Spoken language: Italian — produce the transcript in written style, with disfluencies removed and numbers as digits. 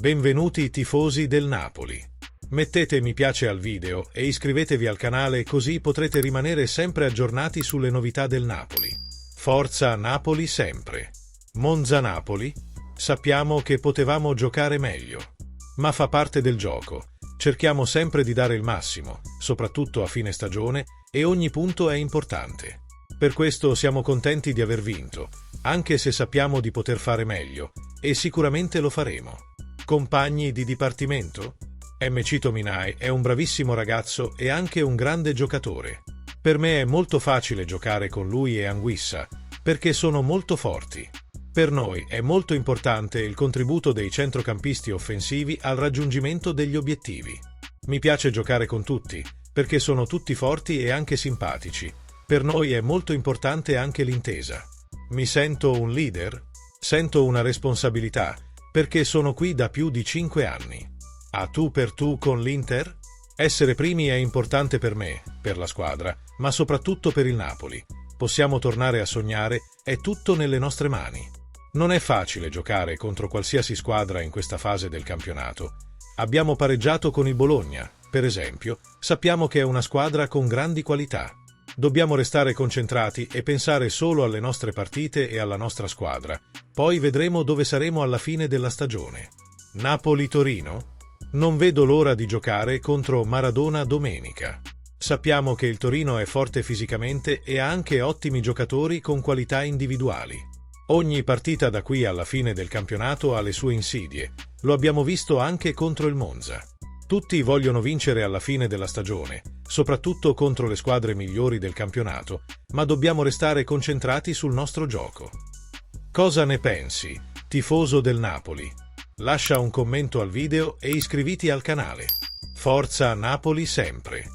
Benvenuti tifosi del Napoli. Mettete mi piace al video e iscrivetevi al canale così potrete rimanere sempre aggiornati sulle novità del Napoli. Forza Napoli sempre. Monza-Napoli? Sappiamo che potevamo giocare meglio. Ma fa parte del gioco. Cerchiamo sempre di dare il massimo, soprattutto a fine stagione, e ogni punto è importante. Per questo siamo contenti di aver vinto, anche se sappiamo di poter fare meglio, e sicuramente lo faremo. Compagni di dipartimento? MC Tominay è un bravissimo ragazzo e anche un grande giocatore. Per me è molto facile giocare con lui e Anguissa, perché sono molto forti. Per noi è molto importante il contributo dei centrocampisti offensivi al raggiungimento degli obiettivi. Mi piace giocare con tutti, perché sono tutti forti e anche simpatici. Per noi è molto importante anche l'intesa. Mi sento un leader? Sento una responsabilità, perché sono qui da più di 5 anni. A tu per tu con l'Inter? Essere primi è importante per me, per la squadra, ma soprattutto per il Napoli. Possiamo tornare a sognare, è tutto nelle nostre mani. Non è facile giocare contro qualsiasi squadra in questa fase del campionato. Abbiamo pareggiato con il Bologna, per esempio, sappiamo che è una squadra con grandi qualità. Dobbiamo restare concentrati e pensare solo alle nostre partite e alla nostra squadra. Poi vedremo dove saremo alla fine della stagione. Napoli-Torino? Non vedo l'ora di giocare contro Maradona domenica. Sappiamo che il Torino è forte fisicamente e ha anche ottimi giocatori con qualità individuali. Ogni partita da qui alla fine del campionato ha le sue insidie. Lo abbiamo visto anche contro il Monza. Tutti vogliono vincere alla fine della stagione, soprattutto contro le squadre migliori del campionato, ma dobbiamo restare concentrati sul nostro gioco. Cosa ne pensi, tifoso del Napoli? Lascia un commento al video e iscriviti al canale. Forza Napoli sempre!